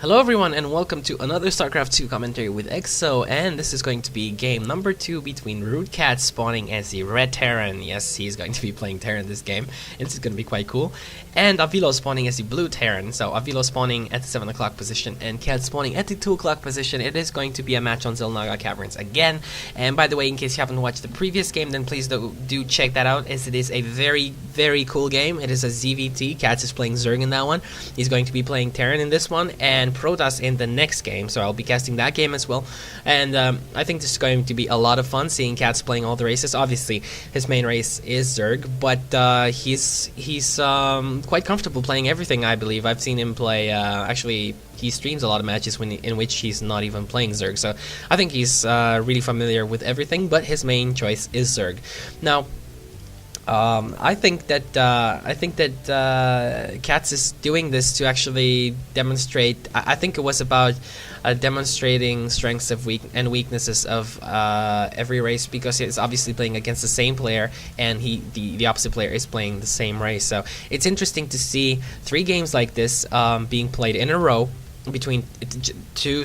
Hello everyone and welcome to another StarCraft 2 commentary with EXO, and this is going to be game number 2 between Rude Catz spawning as the Red Terran. Yes, he's going to be playing Terran this game, and this is going to be quite cool. And Avilo spawning as the Blue Terran, so Avilo spawning at the 7 o'clock position and Catz spawning at the 2 o'clock position. It is going to be a match on Xel'Naga Caverns again. And by the way, in case you haven't watched the previous game, then please do check that out, as it is a very cool game. It is a ZVT. Catz is playing Zerg in that one. He's going to be playing Terran in this one, and protoss in the next game, so I'll be casting that game as well. And I think this is going to be a lot of fun, seeing Catz playing all the races. Obviously his main race is Zerg, but he's quite comfortable playing everything, I believe. I've seen him play, actually he streams a lot of matches in which he's not even playing Zerg, so I think he's really familiar with everything, but his main choice is Zerg. Now I think that Catz is doing this to actually demonstrate. I think it was about demonstrating strengths and weaknesses of every race, because he's obviously playing against the same player, and the opposite player is playing the same race. So it's interesting to see 3 games like this being played in a row between two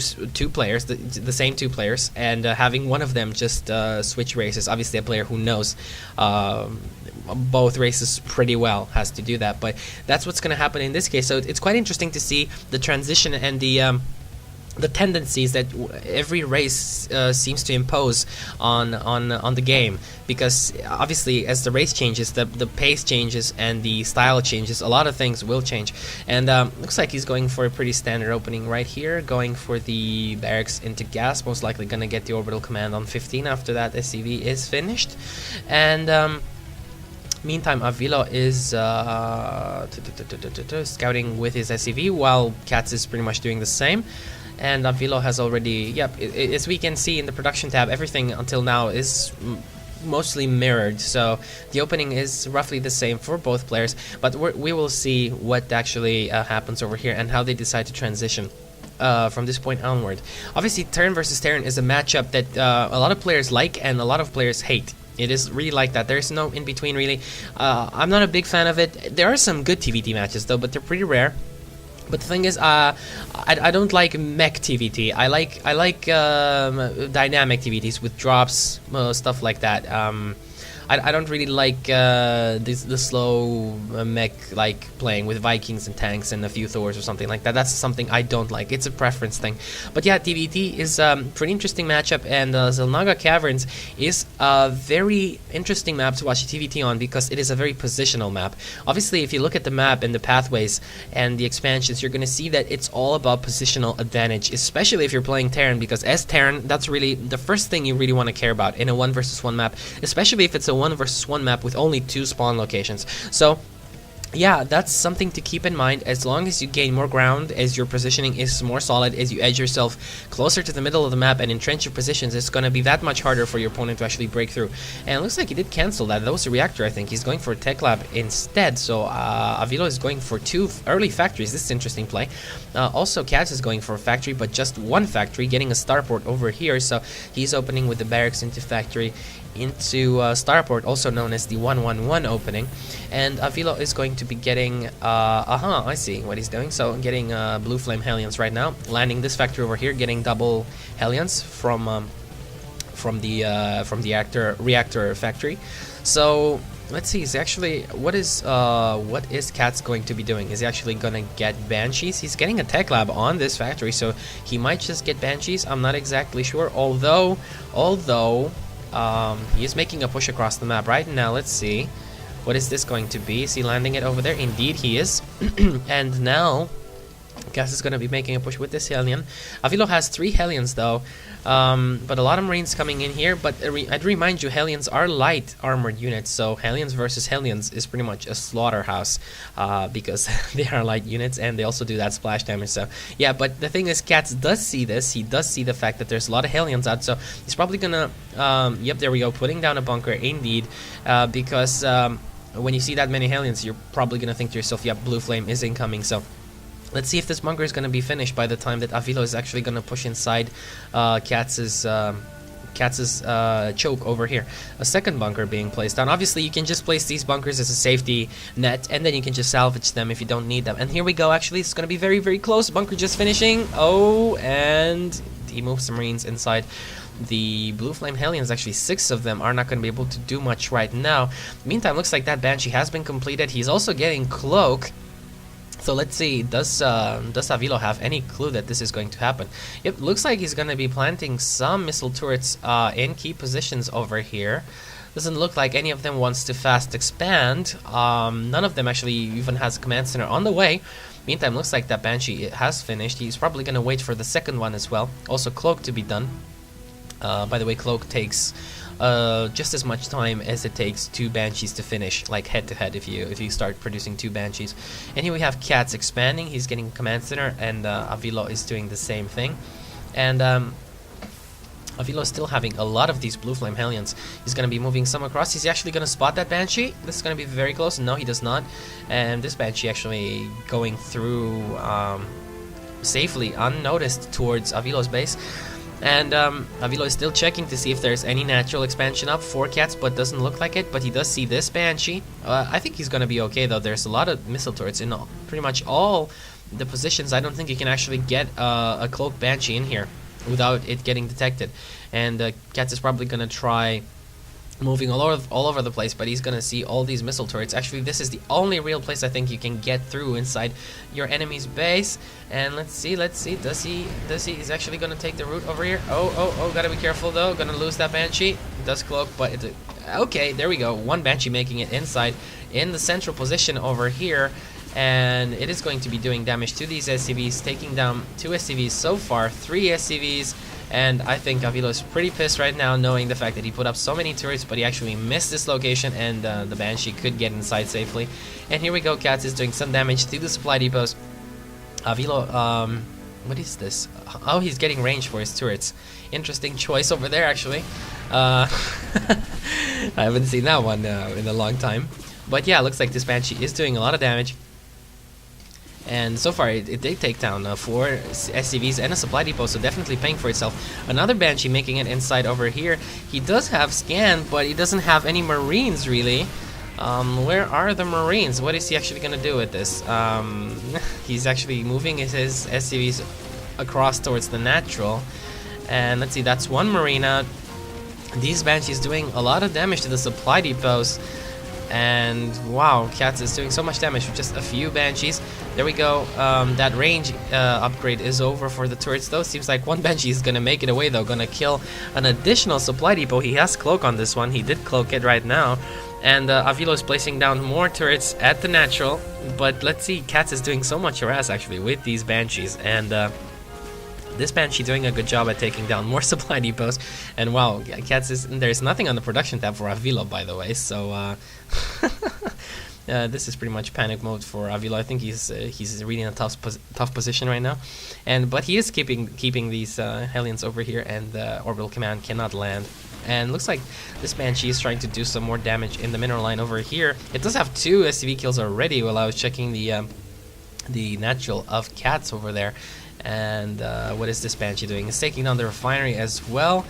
players, the same 2 players, and having one of them just switch races. Obviously a player who knows both races pretty well has to do that, but that's what's going to happen in this case. So it's quite interesting to see the transition and the tendencies that every race seems to impose on the game, because obviously as the race changes, the pace changes and the style changes. A lot of things will change, and looks like he's going for a pretty standard opening right here, going for the barracks into gas, most likely gonna get the orbital command on 15 after that SCV is finished. And meantime, Avilo is scouting with his SCV, while Catz is pretty much doing the same. And Avilo has already, as we can see in the production tab, everything until now is mostly mirrored, so the opening is roughly the same for both players, but we will see what actually happens over here and how they decide to transition from this point onward. Obviously, Terran versus Terran is a matchup that a lot of players like and a lot of players hate. It is really like that. There's no in between, really. I'm not a big fan of it. There are some good TVT matches though, but they're pretty rare. But the thing is, I don't like mech TVT. I like dynamic TVTs with drops, stuff like that. I don't really like the slow mech, like playing with Vikings and tanks and a few Thors or something like that. That's something I don't like. It's a preference thing. But yeah, TVT is pretty interesting matchup, and Xel'Naga Caverns is a very interesting map to watch TVT on, because it is a very positional map. Obviously, if you look at the map and the pathways and the expansions, you're going to see that it's all about positional advantage, especially if you're playing Terran, because as Terran, that's really the first thing you really want to care about in a 1 versus 1 map, especially if it's a 1 versus 1 map with only 2 spawn locations. So yeah, that's something to keep in mind. As long as you gain more ground, as your positioning is more solid, as you edge yourself closer to the middle of the map and entrench your positions, it's going to be that much harder for your opponent to actually break through. And it looks like he did cancel that. That was a reactor, I think. He's going for a tech lab instead. So Avilo is going for 2 early factories. This is an interesting play. Also, Catz is going for a factory, but just 1 factory, getting a starport over here. So he's opening with the barracks into factory into starport, also known as the 111 opening. And Avilo is going to be getting I see what he's doing. So getting blue flame Hellions right now, landing this factory over here, getting double Hellions from the reactor factory. So let's see, is actually what is Catz going to be doing? Is he actually gonna get Banshees? He's getting a tech lab on this factory, so he might just get Banshees. I'm not exactly sure, although he is making a push across the map right now. Let's see, what is this going to be? Is he landing it over there? Indeed he is. And now Catz is going to be making a push with this Hellion. Avilo has 3 Hellions though, but a lot of Marines coming in here. But I'd remind you, Hellions are light armored units, so Hellions versus Hellions is pretty much a slaughterhouse, because they are light units and they also do that splash damage. So yeah, but the thing is, Catz does see this. He does see the fact that there's a lot of Hellions out, so he's probably gonna yep, there we go, putting down a bunker indeed, because when you see that many Hellions, you're probably gonna think to yourself, yep, blue flame is incoming. So let's see if this bunker is going to be finished by the time that Avilo is actually going to push inside Catz's Catz's choke over here. A second bunker being placed down. Obviously, you can just place these bunkers as a safety net, and then you can just salvage them if you don't need them. And here we go, actually. It's going to be very, very close. Bunker just finishing. Oh, and he moves the Marines inside. The Blue Flame Hellions, actually 6 of them, are not going to be able to do much right now. Meantime, looks like that Banshee has been completed. He's also getting Cloak. So let's see, does Avilo have any clue that this is going to happen? It looks like he's going to be planting some missile turrets in key positions over here. Doesn't look like any of them wants to fast expand. None of them actually even has a command center on the way. Meantime, looks like that Banshee has finished. He's probably going to wait for the second one as well. Also, Cloak to be done. By the way, Cloak takes just as much time as it takes 2 Banshees to finish, like head to head, if you start producing 2 Banshees. And here we have Catz expanding. He's getting command center, and Avilo is doing the same thing. And Avilo is still having a lot of these Blue Flame Hellions. He's going to be moving some across. He's actually going to spot that Banshee. This is going to be very close. No, he does not. And this Banshee actually going through safely, unnoticed, towards Avilo's base. And Avilo is still checking to see if there's any natural expansion up for Catz, but doesn't look like it. But he does see this Banshee. I think he's going to be okay, though. There's a lot of missile turrets in pretty much all the positions. I don't think you can actually get a Cloak Banshee in here without it getting detected. And Catz is probably going to try moving all over the place, but he's going to see all these missile turrets. Actually, this is the only real place I think you can get through inside your enemy's base. And let's see, does he, he's actually going to take the route over here. Oh, gotta be careful though, gonna lose that Banshee. Does Cloak, but it's okay, there we go. 1 Banshee making it inside in the central position over here. And it is going to be doing damage to these SCVs, taking down 2 SCVs so far, 3 SCVs. And I think Avilo is pretty pissed right now, knowing the fact that he put up so many turrets, but he actually missed this location, and the Banshee could get inside safely. And here we go, Catz is doing some damage to the supply depots. Avilo, what is this? Oh, he's getting range for his turrets. Interesting choice over there, actually. I haven't seen that one in a long time. But yeah, looks like this Banshee is doing a lot of damage. And so far, it did take down 4 SCVs and a supply depot, so definitely paying for itself. Another Banshee making it inside over here. He does have scan, but he doesn't have any Marines, really. Where are the Marines? What is he actually going to do with this? He's actually moving his SCVs across towards the natural. And let's see, that's 1 Marina. These Banshees doing a lot of damage to the supply depots. And wow, Catz is doing so much damage with just a few Banshees. There we go. That range upgrade is over for the turrets, though. Seems like 1 Banshee is gonna make it away, though. Gonna kill an additional supply depot. He has Cloak on this one. He did Cloak it right now. And Avilo is placing down more turrets at the natural. But let's see, Catz is doing so much harass, actually, with these Banshees. And this Banshee doing a good job at taking down more supply depots. And wow, Catz is, there's nothing on the production tab for Avilo, by the way, so this is pretty much panic mode for Avilo. I think he's really in a tough position right now. But he is keeping these Hellions over here, and the orbital command cannot land. And looks like this Banshee is trying to do some more damage in the mineral line over here. It does have 2 SCV kills already while I was checking the natural of Catz over there. And what is this Banshee doing? He's taking down the refinery as well.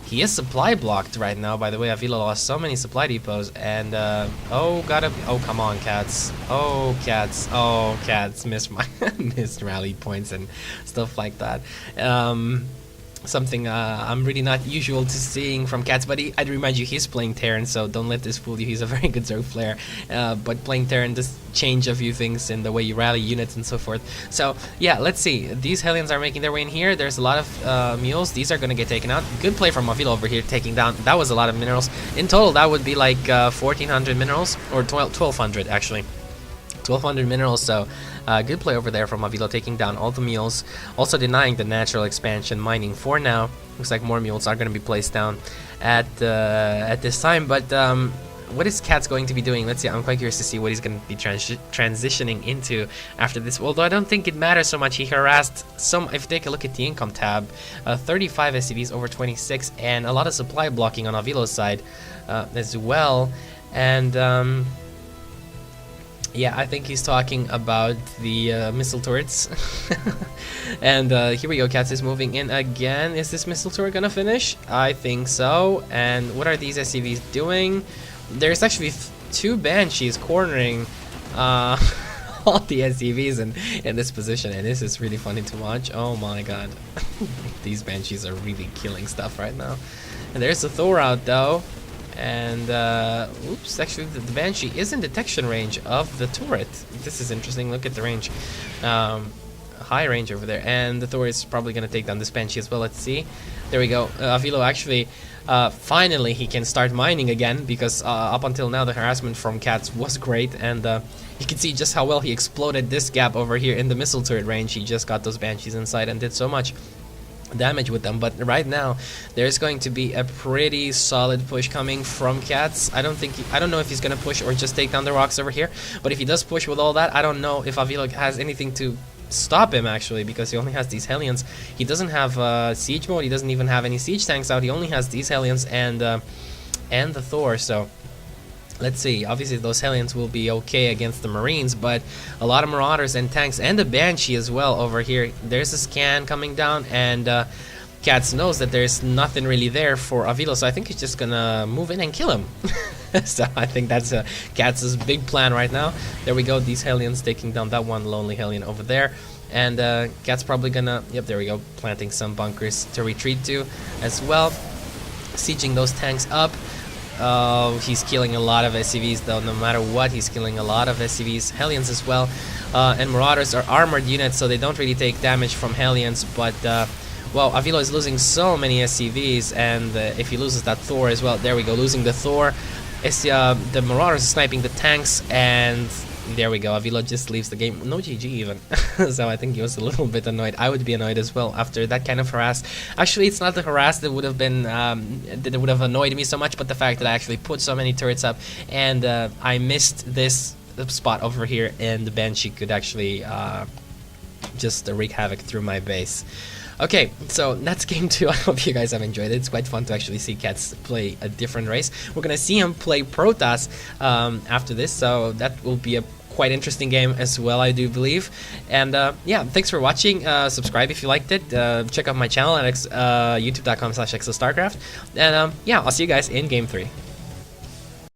He is supply blocked right now. By the way, Avilo lost so many supply depots. And oh, come on, Catz. Oh, Catz. Oh, Catz missed my missed rally points and stuff like that. Something I'm really not usual to seeing from Catz, but I'd remind you, he's playing Terran, so don't let this fool you. He's a very good Zerg player, but playing Terran does change a few things in the way you rally units and so forth. So yeah, let's see. These Hellions are making their way in here. There's a lot of mules. These are going to get taken out. Good play from Avilo over here, taking down. That was a lot of minerals. In total, that would be like 1,400 minerals, or 1,200 actually. 1,200 minerals, so good play over there from Avilo, taking down all the mules, also denying the natural expansion mining for now. Looks like more mules are going to be placed down at this time, but what is Catz going to be doing? Let's see, I'm quite curious to see what he's going to be transitioning into after this, although I don't think it matters so much. He harassed some, if you take a look at the income tab, 35 SCVs over 26, and a lot of supply blocking on Avilo's side as well. And Yeah, I think he's talking about the missile turrets. And here we go, Catz is moving in again. Is this missile turret gonna finish? I think so. And what are these SCVs doing? There's actually two Banshees cornering all the SCVs in this position, and this is really funny to watch. Oh my god. These Banshees are really killing stuff right now. And there's the Thor out though. And oops, actually the Banshee is in detection range of the turret. This is interesting. Look at the range, high range over there, and the Thor is probably gonna take down this Banshee as well. Let's see. There we go. Avilo actually finally he can start mining again, because up until now the harassment from Catz was great, and you can see just how well he exploded this gap over here in the missile turret range. He just got those Banshees inside and did so much damage with them. But right now there's going to be a pretty solid push coming from Catz. I don't know if he's gonna push or just take down the rocks over here, but if he does push with all that, I don't know if Avilo has anything to stop him actually, because he only has these Hellions. He doesn't have siege mode, he doesn't even have any siege tanks out, he only has these Hellions and the Thor. So let's see. Obviously those Hellions will be okay against the Marines, but a lot of Marauders and tanks and the Banshee as well over here. There's a scan coming down, and Catz knows that there's nothing really there for Avilo, so I think he's just gonna move in and kill him. So I think that's Catz's big plan right now. There we go, these Hellions taking down that one lonely Hellion over there. And Catz probably gonna, yep, there we go, planting some bunkers to retreat to as well. Sieging those tanks up. Oh, he's killing a lot of SCVs though, no matter what, he's killing a lot of SCVs, Hellions as well. And Marauders are armored units, so they don't really take damage from Hellions, but well, Avilo is losing so many SCVs, and if he loses that Thor as well, there we go, losing the Thor. The Marauders are sniping the tanks, and there we go, Avilo just leaves the game. No GG even. So I think he was a little bit annoyed. I would be annoyed as well after that kind of harass. Actually, it's not the harass that would have been that would have annoyed me so much, but the fact that I actually put so many turrets up, and I missed this spot over here, and the Banshee could actually just wreak havoc through my base. Okay, so that's game 2. I hope you guys have enjoyed it. It's quite fun to actually see Catz play a different race. We're gonna see him play Protoss after this, so that will be a quite interesting game as well, I do believe. And yeah, thanks for watching. Subscribe if you liked it. Check out my channel at youtube.com/xelstarcraft. And yeah, I'll see you guys in game 3.